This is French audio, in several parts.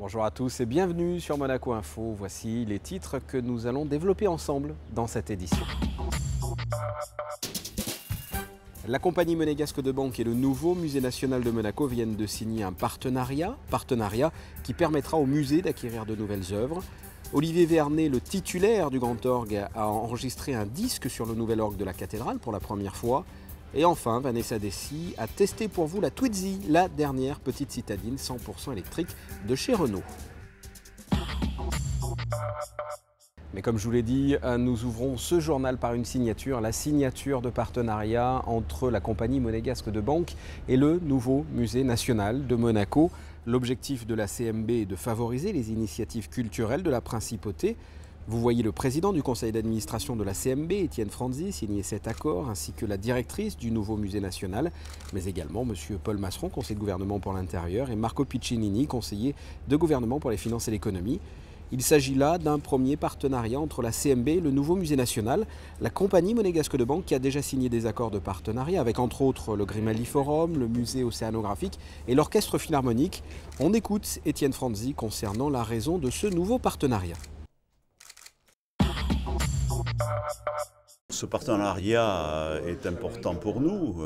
Bonjour à tous et bienvenue sur Monaco Info. Voici les titres que nous allons développer ensemble dans cette édition. La compagnie monégasque de banque et le nouveau musée national de Monaco viennent de signer un partenariat qui permettra au musée d'acquérir de nouvelles œuvres. Olivier Vernet, le titulaire du Grand Orgue, a enregistré un disque sur le nouvel orgue de la cathédrale pour la première fois. Et enfin, Vanessa Dessy a testé pour vous la Twizy, la dernière petite citadine 100% électrique de chez Renault. Mais comme je vous l'ai dit, nous ouvrons ce journal par une signature, la signature de partenariat entre la compagnie monégasque de banque et le nouveau musée national de Monaco. L'objectif de la CMB est de favoriser les initiatives culturelles de la principauté. Vous voyez le président du conseil d'administration de la CMB, Étienne Franzi, signer cet accord, ainsi que la directrice du nouveau musée national, mais également M. Paul Masseron, conseiller de gouvernement pour l'intérieur, et Marco Piccinini, conseiller de gouvernement pour les finances et l'économie. Il s'agit là d'un premier partenariat entre la CMB et le nouveau musée national, la compagnie monégasque de banque qui a déjà signé des accords de partenariat avec entre autres le Grimaldi Forum, le musée océanographique et l'orchestre philharmonique. On écoute Étienne Franzi concernant la raison de ce nouveau partenariat. Ce partenariat est important pour nous.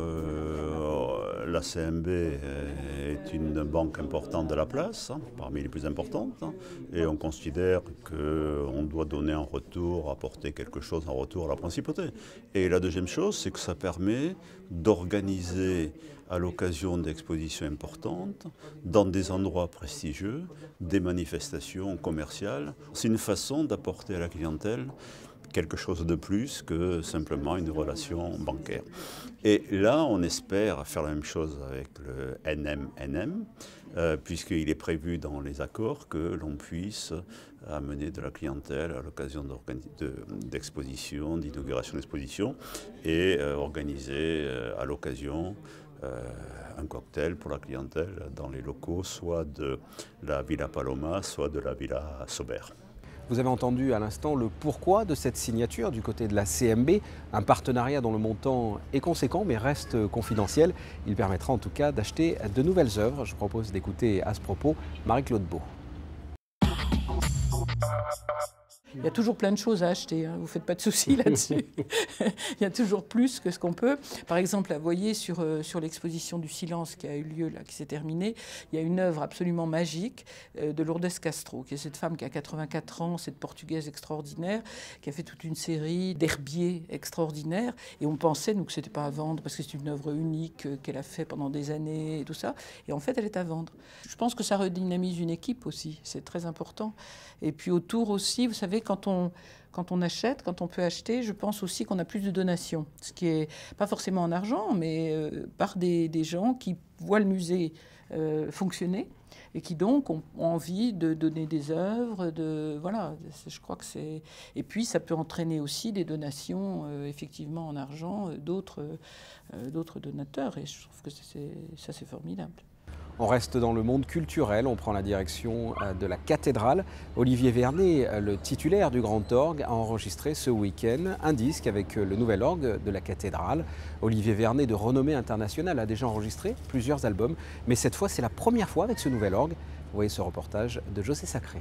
La CMB est une banque importante de la place, parmi les plus importantes, et on considère qu'on doit donner en retour, apporter quelque chose en retour à la principauté. Et la deuxième chose, c'est que ça permet d'organiser à l'occasion d'expositions importantes, dans des endroits prestigieux, des manifestations commerciales. C'est une façon d'apporter à la clientèle quelque chose de plus que simplement une relation bancaire. Et là, on espère faire la même chose avec le NMNM, puisqu'il est prévu dans les accords que l'on puisse amener de la clientèle à l'occasion d'expositions, d'inauguration d'expositions, et organiser à l'occasion un cocktail pour la clientèle dans les locaux, soit de la Villa Paloma, soit de la Villa Sober. Vous avez entendu à l'instant le pourquoi de cette signature du côté de la CMB, un partenariat dont le montant est conséquent mais reste confidentiel. Il permettra en tout cas d'acheter de nouvelles œuvres. Je propose d'écouter à ce propos Marie-Claude Beau. Il y a toujours plein de choses à acheter, hein. Vous ne faites pas de soucis là-dessus. Il y a toujours plus que ce qu'on peut. Par exemple, là, vous voyez sur l'exposition du silence qui a eu lieu, là, qui s'est terminée, il y a une œuvre absolument magique de Lourdes Castro, qui est cette femme qui a 84 ans, cette Portugaise extraordinaire, qui a fait toute une série d'herbiers extraordinaires. Et on pensait, nous, que ce n'était pas à vendre, parce que c'est une œuvre unique qu'elle a fait pendant des années et tout ça. Et en fait, elle est à vendre. Je pense que ça redynamise une équipe aussi, c'est très important. Et puis autour aussi, vous savez, quand on achète, quand on peut acheter, je pense aussi qu'on a plus de donations. Ce qui n'est pas forcément en argent, mais par des gens qui voient le musée fonctionner et qui donc ont envie de donner des œuvres. Voilà, je crois que c'est... Et puis ça peut entraîner aussi des donations, effectivement en argent, d'autres donateurs. Et je trouve que ça c'est formidable. On reste dans le monde culturel, on prend la direction de la cathédrale. Olivier Vernet, le titulaire du Grand Orgue, a enregistré ce week-end un disque avec le nouvel orgue de la cathédrale. Olivier Vernet, de renommée internationale, a déjà enregistré plusieurs albums, mais cette fois c'est la première fois avec ce nouvel orgue. Vous voyez ce reportage de José Sacré.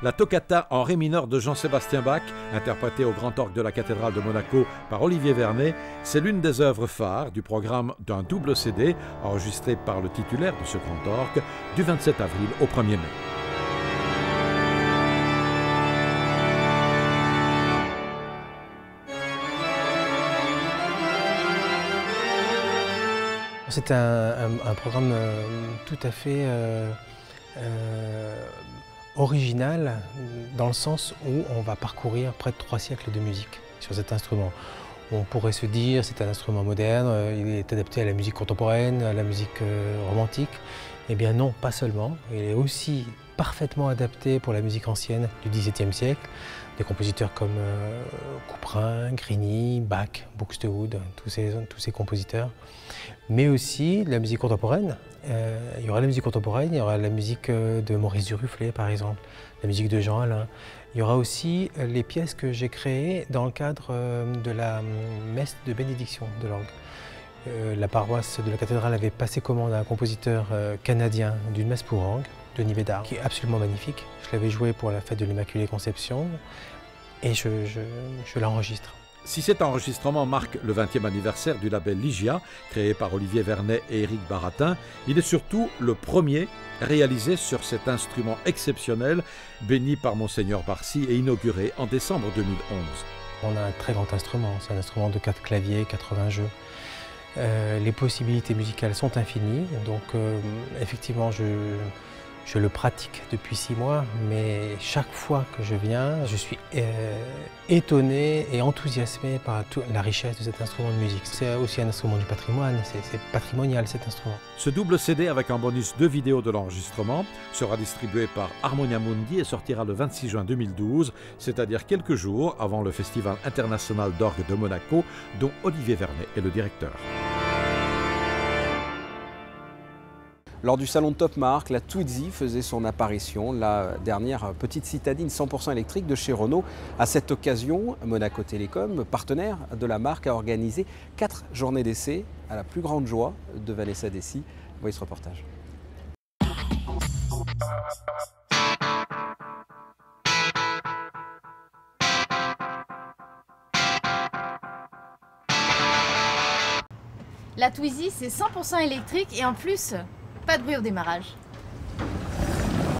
La toccata en ré mineur de Jean-Sébastien Bach, interprétée au Grand Orgue de la cathédrale de Monaco par Olivier Vernet, c'est l'une des œuvres phares du programme d'un double CD enregistré par le titulaire de ce Grand Orgue du 27 avril au 1er mai. C'est un programme tout à fait original dans le sens où on va parcourir près de 3 siècles de musique sur cet instrument. On pourrait se dire c'est un instrument moderne, il est adapté à la musique contemporaine, à la musique romantique. Eh bien non, pas seulement. Il est aussi parfaitement adapté pour la musique ancienne du XVIIe siècle. Des compositeurs comme Couperin, Grigny, Bach, Buxtehude, tous ces compositeurs. mais aussi de la musique contemporaine. Il y aura la musique contemporaine, il y aura la musique de Maurice Duruflé par exemple, la musique de Jean Alain. Il y aura aussi les pièces que j'ai créées dans le cadre de la messe de bénédiction de l'orgue. La paroisse de la cathédrale avait passé commande à un compositeur canadien d'une messe pour orgue, Denis Bédard, qui est absolument magnifique. Je l'avais joué pour la fête de l'Immaculée Conception et je l'enregistre. Si cet enregistrement marque le 20e anniversaire du label Ligia, créé par Olivier Vernet et Éric Baratin, il est surtout le premier réalisé sur cet instrument exceptionnel, béni par Monseigneur Barcy et inauguré en décembre 2011. On a un très grand instrument, c'est un instrument de 4 claviers, 80 jeux. Les possibilités musicales sont infinies, donc effectivement je le pratique depuis 6 mois, mais chaque fois que je viens, je suis étonné et enthousiasmé par la richesse de cet instrument de musique. C'est aussi un instrument du patrimoine, c'est patrimonial cet instrument. Ce double CD avec un bonus de vidéos de l'enregistrement sera distribué par Harmonia Mundi et sortira le 26 juin 2012, c'est-à-dire quelques jours avant le Festival international d'orgue de Monaco, dont Olivier Vernet est le directeur. Lors du salon de Top Marque, la Twizy faisait son apparition, la dernière petite citadine 100% électrique de chez Renault. À cette occasion, Monaco Télécom, partenaire de la marque, a organisé 4 journées d'essai à la plus grande joie de Vanessa Dessy. Voyez ce reportage. La Twizy, c'est 100% électrique et en plus, pas de bruit au démarrage.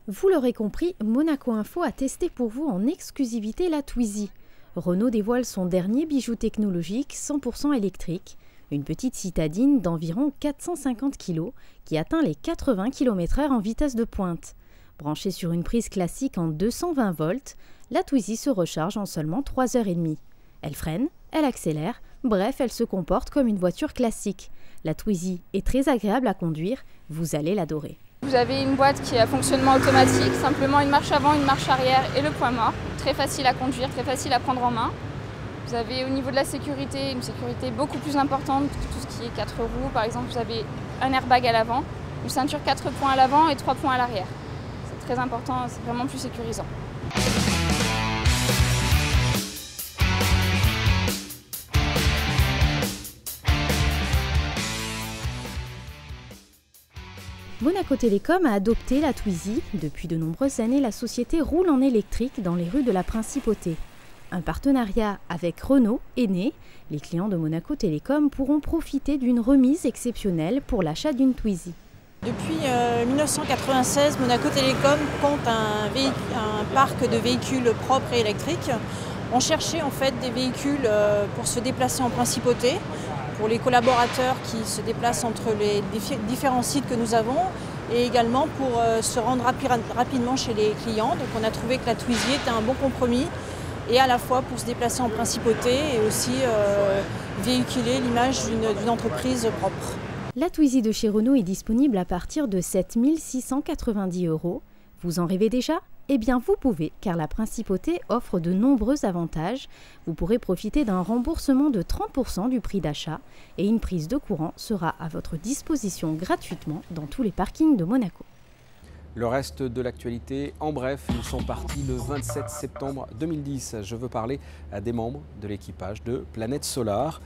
Vous l'aurez compris, Monaco Info a testé pour vous en exclusivité la Twizy. Renault dévoile son dernier bijou technologique 100% électrique, une petite citadine d'environ 450 kg qui atteint les 80 km/h en vitesse de pointe. Branchée sur une prise classique en 220 volts, la Twizy se recharge en seulement 3h30. Elle freine, elle accélère, bref, elle se comporte comme une voiture classique. La Twizy est très agréable à conduire, vous allez l'adorer. Vous avez une boîte qui est à fonctionnement automatique, simplement une marche avant, une marche arrière et le point mort. Très facile à conduire, très facile à prendre en main. Vous avez au niveau de la sécurité, une sécurité beaucoup plus importante que tout ce qui est 4 roues. Par exemple, vous avez un airbag à l'avant, une ceinture 4 points à l'avant et 3 points à l'arrière. C'est très important, c'est vraiment plus sécurisant. Monaco Télécom a adopté la Twizy. Depuis de nombreuses années, la société roule en électrique dans les rues de la Principauté. Un partenariat avec Renault est né. Les clients de Monaco Télécom pourront profiter d'une remise exceptionnelle pour l'achat d'une Twizy. Depuis 1996, Monaco Télécom compte un parc de véhicules propres et électriques. On cherchait en fait des véhicules pour se déplacer en Principauté, pour les collaborateurs qui se déplacent entre les différents sites que nous avons et également pour se rendre rapidement chez les clients. Donc on a trouvé que la Twizy était un bon compromis et à la fois pour se déplacer en Principauté et aussi véhiculer l'image d'une entreprise propre. La Twizy de chez Renault est disponible à partir de 7 690 €. Vous en rêvez déjà ? Eh bien vous pouvez, car la Principauté offre de nombreux avantages. Vous pourrez profiter d'un remboursement de 30% du prix d'achat et une prise de courant sera à votre disposition gratuitement dans tous les parkings de Monaco. Le reste de l'actualité, en bref, ils sont partis le 27 septembre 2010. Je veux parler à des membres de l'équipage de Planète Solar.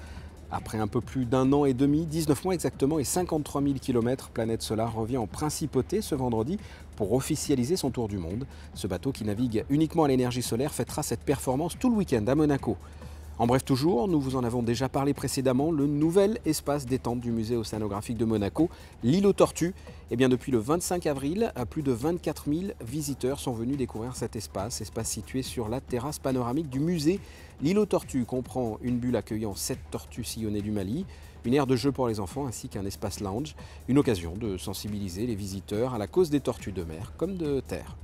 Après un peu plus d'1 an et demi, 19 mois exactement et 53 000 km, Planète Solar revient en Principauté ce vendredi pour officialiser son tour du monde. Ce bateau qui navigue uniquement à l'énergie solaire fêtera cette performance tout le week-end à Monaco. En bref toujours, nous vous en avons déjà parlé précédemment, le nouvel espace détente du musée océanographique de Monaco, l'île aux Tortues. Eh bien depuis le 25 avril, plus de 24 000 visiteurs sont venus découvrir cet espace situé sur la terrasse panoramique du musée. L'île aux Tortues comprend une bulle accueillant 7 tortues sillonnées du Mali, une aire de jeu pour les enfants ainsi qu'un espace lounge, une occasion de sensibiliser les visiteurs à la cause des tortues de mer comme de terre.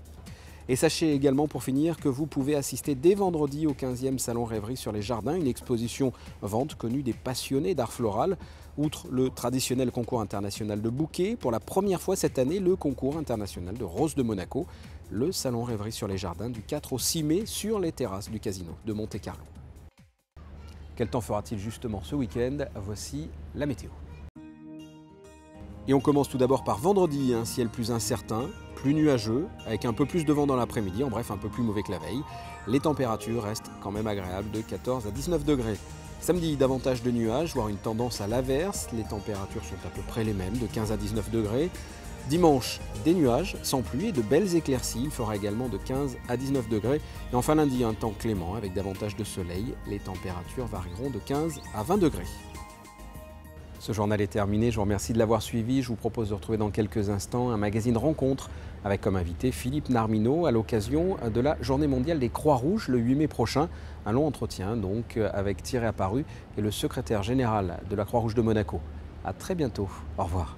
Et sachez également pour finir que vous pouvez assister dès vendredi au 15e Salon Rêverie sur les Jardins, une exposition vente connue des passionnés d'art floral. Outre le traditionnel concours international de bouquets, pour la première fois cette année, le concours international de roses de Monaco, le Salon Rêverie sur les Jardins du 4 au 6 mai sur les terrasses du casino de Monte-Carlo. Quel temps fera-t-il justement ce week-end? Voici la météo. Et on commence tout d'abord par vendredi, un ciel plus incertain, plus nuageux, avec un peu plus de vent dans l'après-midi, en bref un peu plus mauvais que la veille. Les températures restent quand même agréables de 14 à 19 degrés. Samedi, davantage de nuages, voire une tendance à l'averse. Les températures sont à peu près les mêmes, de 15 à 19 degrés. Dimanche, des nuages, sans pluie et de belles éclaircies. Il fera également de 15 à 19 degrés. Et enfin lundi, un temps clément avec davantage de soleil. Les températures varieront de 15 à 20 degrés. Ce journal est terminé. Je vous remercie de l'avoir suivi. Je vous propose de retrouver dans quelques instants un magazine Rencontre avec comme invité Philippe Narmineau à l'occasion de la Journée mondiale des Croix-Rouges le 8 mai prochain. Un long entretien donc avec Thierry Apparu et le secrétaire général de la Croix-Rouge de Monaco. À très bientôt. Au revoir.